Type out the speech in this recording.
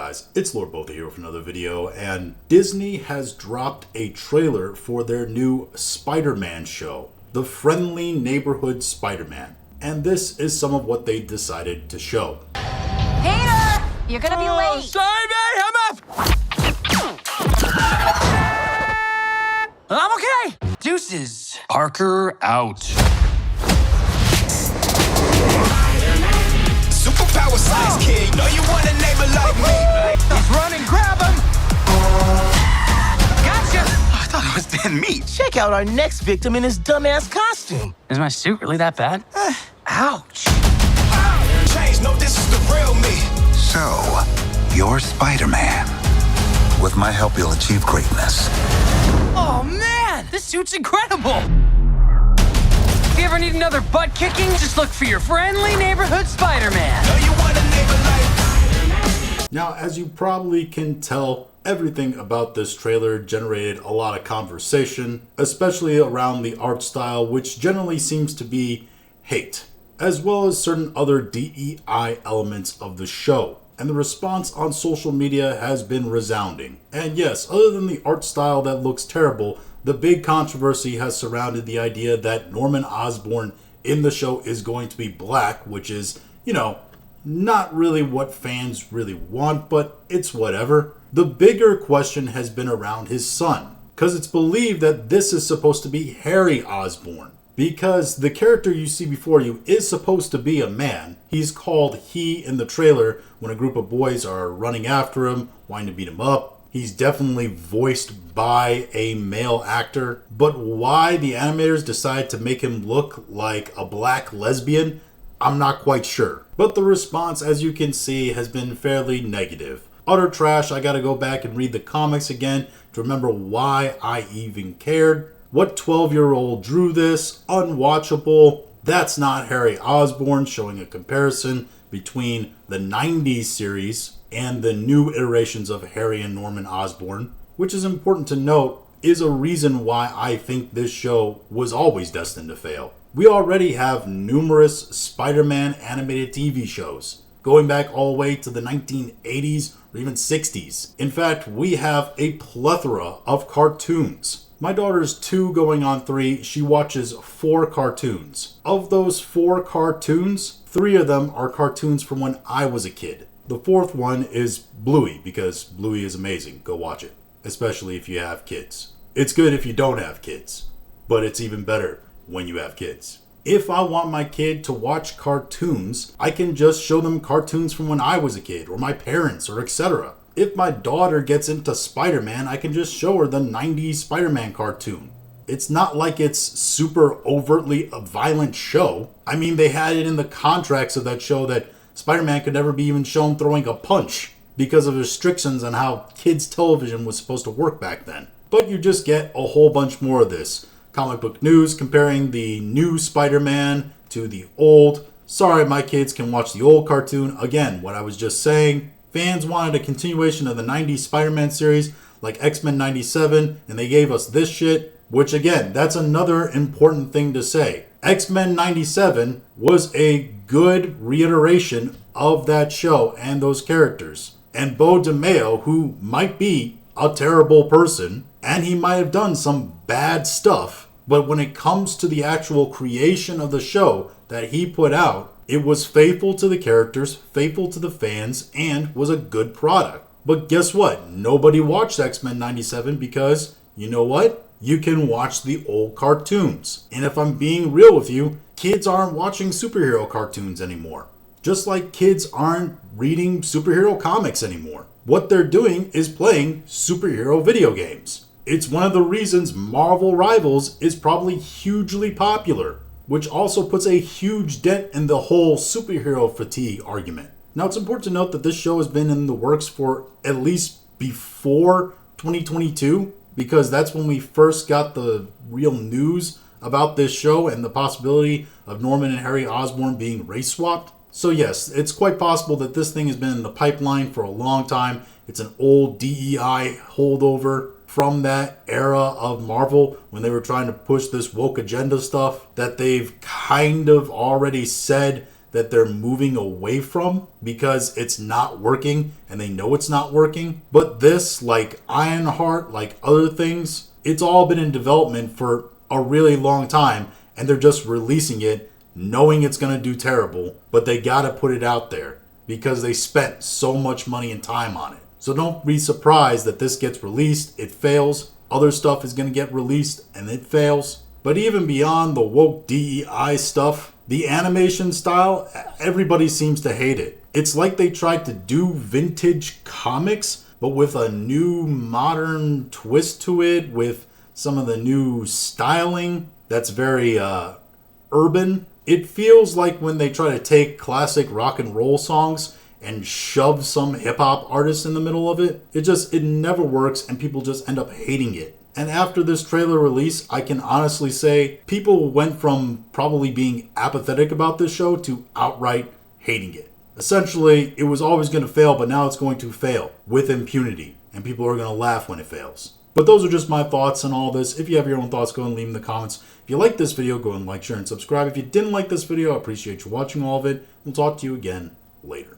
guys, it's Lord Both here with another video, and Disney has dropped a trailer for their new Spider-Man show, The Friendly Neighborhood Spider-Man. And this is some of what they decided to show. Peter! You're gonna be late! Sorry, mate, I'm okay! Deuces. Parker out. Superpower size kid, know you want a neighbor like me. He's running, grab him! Gotcha! I thought it was dead meat. Check out our next victim in his dumbass costume. Is my suit really that bad? Ouch! Change, no, this is the real me. So, you're Spider-Man. With my help, you'll achieve greatness. Oh man, this suit's incredible! If you ever need another butt kicking, just look for your friendly neighborhood Spider-Man. Know you want a neighbor like. Now, as you probably can tell, everything about this trailer generated a lot of conversation, especially around the art style, which generally seems to be hate, as well as certain other DEI elements of the show. And the response on social media has been resounding. And yes, other than the art style that looks terrible, the big controversy has surrounded the idea that Norman Osborn in the show is going to be black, which is, not really what fans really want, but it's whatever. The bigger question has been around his son, because it's believed that this is supposed to be Harry Osborn. Because the character you see before you is supposed to be a man. He's called he in the trailer when a group of boys are running after him, wanting to beat him up. He's definitely voiced by a male actor. But why the animators decided to make him look like a black lesbian, I'm not quite sure. But the response, as you can see, has been fairly negative. Utter trash. I gotta go back and read the comics again to remember why I even cared. What 12-year-old drew this? Unwatchable. That's not Harry Osborn, showing a comparison between the 90s series and the new iterations of Harry and Norman Osborn, which is important to note is a reason why I think this show was always destined to fail. We already have numerous Spider-Man animated TV shows, going back all the way to the 1980s or even 60s. In fact, we have a plethora of cartoons. My daughter's 2 going on 3. She watches 4 cartoons. Of those 4 cartoons, 3 of them are cartoons from when I was a kid. The 4th one is Bluey, because Bluey is amazing. Go watch it, especially if you have kids. It's good if you don't have kids, but it's even better when you have kids. If I want my kid to watch cartoons, I can just show them cartoons from when I was a kid, or my parents, or etc. If my daughter gets into Spider-Man, I can just show her the 90s Spider-Man cartoon. It's not like it's super overtly a violent show. I mean, they had it in the contracts of that show that Spider-Man could never be even shown throwing a punch because of restrictions on how kids' television was supposed to work back then. But you just get a whole bunch more of this. Comic book news comparing the new Spider-Man to the old. Sorry, my kids can watch the old cartoon. Again, what I was just saying. Fans wanted a continuation of the 90s Spider-Man series like X-Men 97, and they gave us this shit, which again, that's another important thing to say. X-Men 97 was a good reiteration of that show and those characters. And Beau DeMayo, who might be a terrible person, and he might have done some bad stuff, but when it comes to the actual creation of the show that he put out, it was faithful to the characters, faithful to the fans, and was a good product. But guess what? Nobody watched X-Men 97 because, you know what? You can watch the old cartoons. And if I'm being real with you, kids aren't watching superhero cartoons anymore. Just like kids aren't reading superhero comics anymore. What they're doing is playing superhero video games. It's one of the reasons Marvel Rivals is probably hugely popular, which also puts a huge dent in the whole superhero fatigue argument. Now, it's important to note that this show has been in the works for at least before 2022, because that's when we first got the real news about this show and the possibility of Norman and Harry Osborn being race swapped. So yes, it's quite possible that this thing has been in the pipeline for a long time. It's an old DEI holdover from that era of Marvel when they were trying to push this woke agenda stuff that they've kind of already said that they're moving away from because it's not working and they know it's not working. But this, like Ironheart, like other things, it's all been in development for a really long time, and they're just releasing it knowing it's going to do terrible, but they got to put it out there because they spent so much money and time on it. So don't be surprised that this gets released, it fails. Other stuff is going to get released and it fails. But even beyond the woke DEI stuff, the animation style, everybody seems to hate it. It's like they tried to do vintage comics, but with a new modern twist to it, with some of the new styling that's very urban. It feels like when they try to take classic rock and roll songs and shove some hip hop artist in the middle of it. It never works, and people just end up hating it. And after this trailer release, I can honestly say people went from probably being apathetic about this show to outright hating it. Essentially, it was always going to fail, but now it's going to fail with impunity, and people are going to laugh when it fails. But those are just my thoughts on all this. If you have your own thoughts, go and leave them in the comments. If you like this video, go and like, share, and subscribe. If you didn't like this video, I appreciate you watching all of it. We'll talk to you again later.